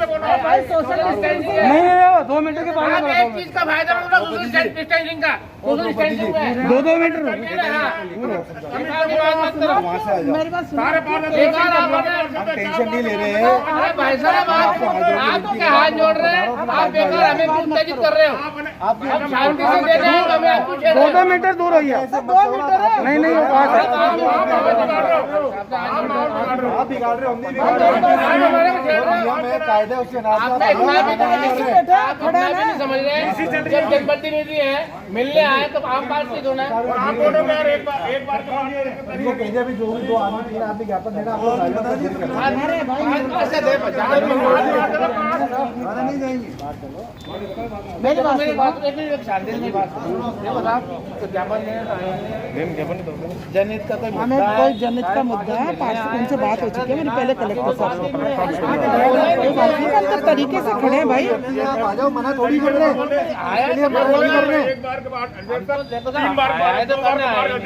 Social distancing है। नहीं 2 metre के बाद एक चीज का फायदा होगा सोशल डिस्टेंसिंग का, सोशल डिस्टेंसिंग में 2 मीटर। मेरी बात सुनो, टेंशन नहीं ले रहे हैं। भाई साहब आप क्या हाथ जोड़ रहे हैं, आप बेकार हमें उत्तेजित कर रहे हो। आप शांति से दे रहे हैं, हमें आप पूछ रहे हैं। 2 मीटर दूर होइए। 2 मीटर है। नहीं वो पास है। आप बिगाड़ रहे हो, हम नहीं बिगाड़ रहे। कायदे उसके नाम समझ रहे हैं। जब जनप्रतिनिधि है मिलने आए तो आम बात नहीं होना है। इनको कहते भी जो भी 2 आदमी 3 आदमी ज्ञापन देना आपको नहीं जाएंगे। मेरी बात शांति से जनहित का हमें कोई जनहित का मुद्दा है, पार्षद उनसे बात हो चुकी है मेरी पहले कलेक्टर साहब से। कोई बात नहीं, हम तो तरीके से खड़े हैं भाई। आप आ जाओ, मना थोड़ी कर रहे हैं।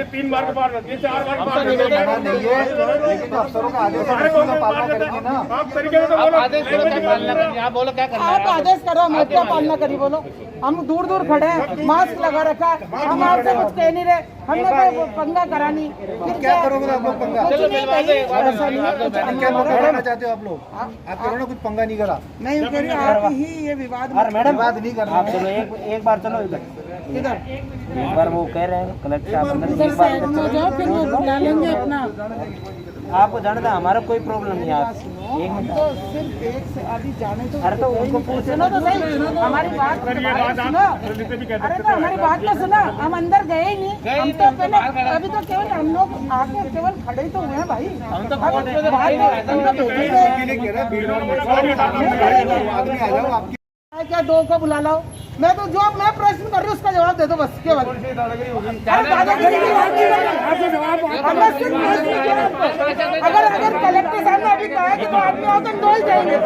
तीन बार के बाद 4 बार नहीं है, लेकिन अफसरों का आदेश है, उसका पालना करेंगे ना। आदेश करो, क्या पालना करेंगे? आप बोलो क्या करना है? आप आदेश करो, हम क्या पालना करी बोलो। हम दूर दूर खड़े हैं, मास्क लगा रखा है, हम आपसे कुछ कह नहीं रहे, हमने कोई पंगा करा नहीं। फिर क्या करोगे आप लोग पंगा? कुछ नहीं कही, ऐसा नहीं है, कुछ क्या करना चाहते हो आप लोग? आप कह रहे हो कुछ पंगा नहीं करा। नहीं कह रही आप ही ये विवाद में। मैडम बात नहीं करना। आप चलो एक बार चलो इधर। इधर एक बार वो कह रहे हैं कलेक्टर साहब अंदर, उधर साइड में हो जाओ, फिर वो बुला लेंगे अपना। आपको जाने था हमारा कोई प्रॉब्लम नहीं है। आप एक मिनट तो सिर्फ एक से आधी जाने तो। अरे तो उनको पूछ सुनो तो सही, हमारी बात सुनो। अरे तो हमारी बात तो सुनो, हम अंदर गए ही नहीं, हम तो पहले अभी तो केवल हम लोग आके केवल खड़े ही तो हुए हैं भाई। हम तो कह रहे भीड़ में आदमी आ जाओ आपकी। क्या 2 को बुला लाओ। मैं तो जो मैं प्रश्न कर रही हूँ उसका जवाब दे दो बस, केवल। हमने सिर्फ प्रश्न किया आपको। अगर कलेक्टर साहब ने अभी कहा कि वो आदमी आओ तो डोल जाएंगे,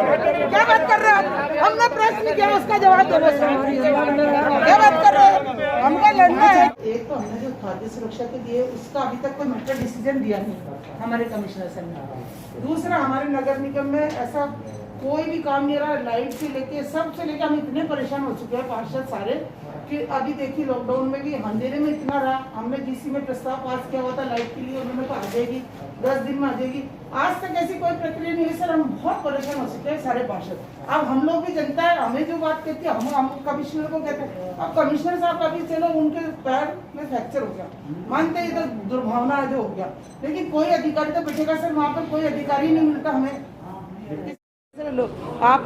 क्या बात कर रहे हैं आप? हमने प्रश्न किया, उसका जवाब दो बस। क्या बात कर रहे हैं? हमको लड़ना है। एक तो हमने जो खाद्य सुरक्षा के लिए उसका अभी तक कोई मेटर डिसीजन दिया नहीं हमारे कमिश्नर साहब ने। दूसरा, हमारे नगर निगम में ऐसा कोई भी काम नहीं रहा, लाइट से लेके सबसे लेके हम इतने परेशान हो चुके हैं पार्षद सारे कि अभी देखिए लॉकडाउन में भी अंधेरे में इतना रहा। हमने डीसी में प्रस्ताव पास किया हुआ था लाइट के लिए, उन्होंने कहा आ जाएगी 10 दिन में आ जाएगी। आज तक ऐसी कोई प्रक्रिया नहीं है सर। हम बहुत परेशान हो चुके हैं सारे पार्षद। अब हम लोग भी जनता है, हमें जो बात कहती है हम कमिश्नर को कहते हैं। अब कमिश्नर साहब का भी चलो उनके पैर में फ्रैक्चर हो गया, मानते हैं तो दुर्भावना जो हो गया, लेकिन कोई अधिकारी तो बैठेगा सर वहाँ पर, कोई अधिकारी नहीं मिलता हमें। आप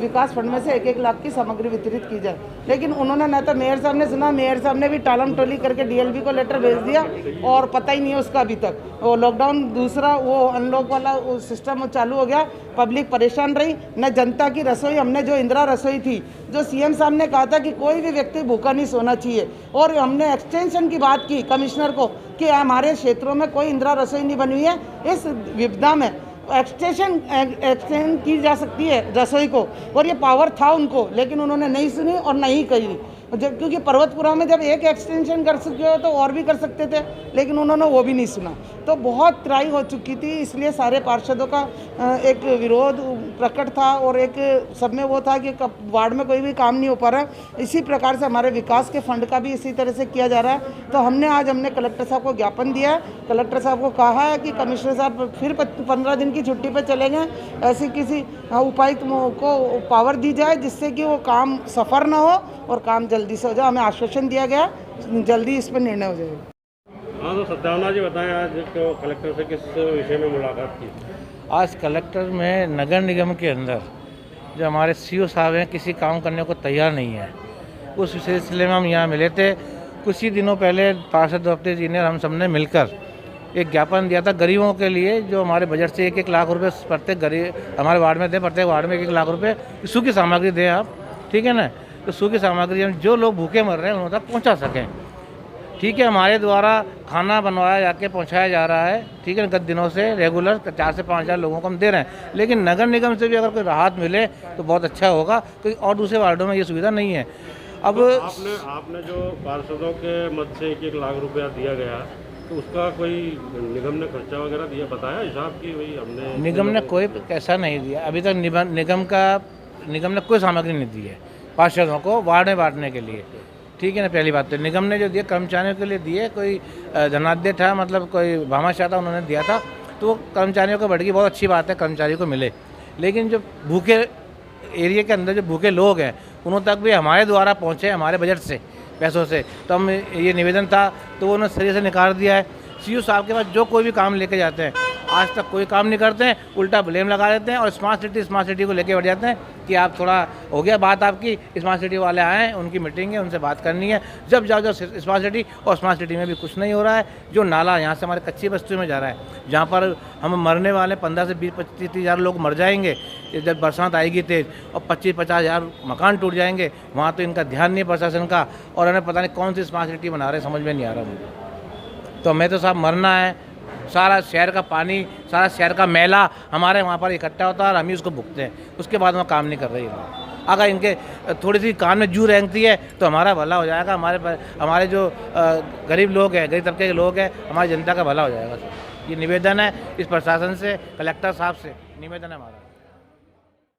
विकास फंड में से 1-1 लाख की सामग्री वितरित की जाए, लेकिन उन्होंने ना तो मेयर साहब ने सुना, मेयर साहब ने भी टालम टोली करके डीएलबी को लेटर भेज दिया और पता ही नहीं है उसका अभी तक। वो लॉकडाउन दूसरा वो अनलॉक वाला सिस्टम चालू हो गया, पब्लिक परेशान रही। न जनता की रसोई, हमने जो इंदिरा रसोई थी, जो सीएम साहब ने कहा था कि कोई भी व्यक्ति भूखा नहीं सोना चाहिए, और हमने एक्सटेंशन की बात की कमिश्नर को कि हमारे क्षेत्रों में कोई इंदिरा रसोई नहीं बनी हुई है, इस विपदा में एक्सटेंड की जा सकती है रसोई को, और ये पावर था उनको, लेकिन उन्होंने नहीं सुनी और नहीं कही। जब क्योंकि पर्वतपुरा में जब एक एक्सटेंशन कर सकते हो तो और भी कर सकते थे, लेकिन उन्होंने वो भी नहीं सुना। तो बहुत त्राही हो चुकी थी, इसलिए सारे पार्षदों का एक विरोध प्रकट था और एक सब में वो था कि वार्ड में कोई भी काम नहीं हो पा रहा। इसी प्रकार से हमारे विकास के फंड का भी इसी तरह से किया जा रहा है। तो हमने कलेक्टर साहब को ज्ञापन दिया है, कलेक्टर साहब को कहा है कि कमिश्नर साहब फिर 15 दिन की छुट्टी पर चलेंगे, ऐसी किसी उपायुक्त को पावर दी जाए जिससे कि वो काम सफ़र ना हो और काम जल्दी से हो जाए। हमें आश्वासन दिया गया, जल्दी इस पर निर्णय हो जाएगा। हाँ तो सत्यावना जी बताएं, आज तो कलेक्टर से किस विषय में मुलाकात की? आज कलेक्टर में नगर निगम के अंदर जो हमारे सीओ साहब हैं किसी काम करने को तैयार नहीं है, उस सिलसिले में हम यहाँ मिले थे। कुछ ही दिनों पहले पार्षद दफ्तर जी ने हम सब ने मिलकर एक ज्ञापन दिया था गरीबों के लिए, जो हमारे बजट से 1-1 लाख रुपए प्रत्येक गरीब हमारे वार्ड में दें, प्रत्येक वार्ड में 1-1 लाख रुपए सूखी सामग्री दें आप, ठीक है ना। तो सूखी सामग्री हम जो लोग भूखे मर रहे हैं उन तक पहुँचा सकें, ठीक है। हमारे द्वारा खाना बनवाया जाके पहुंचाया जा रहा है, ठीक है। गत दिनों से रेगुलर 4 से 5 हज़ार लोगों को हम दे रहे हैं, लेकिन नगर निगम से भी अगर कोई राहत मिले तो बहुत अच्छा होगा, क्योंकि और दूसरे वार्डों में ये सुविधा नहीं है। अब तो आपने जो पार्षदों के मत से 1-1 लाख रुपया दिया गया, तो उसका कोई निगम ने खर्चा वगैरह दिया, बताया हिसाब की? भाई हमने निगम ने कोई पैसा नहीं दिया अभी तक। निगम का निगम ने कोई सामग्री नहीं दी है पार्षदों को वार्ड में बांटने के लिए। ठीक है ना, पहली बात तो निगम ने जो दिए कर्मचारियों के लिए दिए, कोई धनाढ्य था, मतलब कोई भामाशाह था, उन्होंने दिया था, तो वो कर्मचारियों को बढ़ गई, बहुत अच्छी बात है कर्मचारियों को मिले। लेकिन जो भूखे एरिया के अंदर जो भूखे लोग हैं उन तक भी हमारे द्वारा पहुँचे, हमारे बजट से पैसों से, तो हम ये निवेदन था तो वो उन्होंने सही से निकाल दिया है। सीओ साहब के पास जो कोई भी काम लेके जाते हैं आज तक कोई काम नहीं करते हैं, उल्टा ब्लेम लगा देते हैं और स्मार्ट सिटी को लेके बैठ जाते हैं कि आप थोड़ा हो गया बात आपकी, स्मार्ट सिटी वाले आए हैं, उनकी मीटिंग है, उनसे बात करनी है। जब जाओ स्मार्ट सिटी, और स्मार्ट सिटी में भी कुछ नहीं हो रहा है। जो नाला यहाँ से हमारे कच्ची बस्तियों में जा रहा है, जहाँ पर हम मरने वाले 15 से 20-25-30 हज़ार लोग मर जाएंगे जब बरसात आएगी तेज़, और 25-50 हज़ार मकान टूट जाएंगे, वहाँ तो इनका ध्यान नहीं है प्रशासन का, और हमें पता नहीं कौन सी स्मार्ट सिटी बना रहे हैं, समझ में नहीं आ रहा मुझे। तो हमें तो साहब मरना है, सारा शहर का पानी, सारा शहर का मैला हमारे वहाँ पर इकट्ठा होता है और हम ही उसको भुगतते हैं, उसके बाद वो काम नहीं कर रही है। अगर इनके थोड़ी सी कान में जू रेंगती है तो हमारा भला हो जाएगा, हमारे जो गरीब लोग हैं, गरीब तबके के लोग हैं, हमारी जनता का भला हो जाएगा। ये निवेदन है इस प्रशासन से, कलेक्टर साहब से निवेदन है हमारा।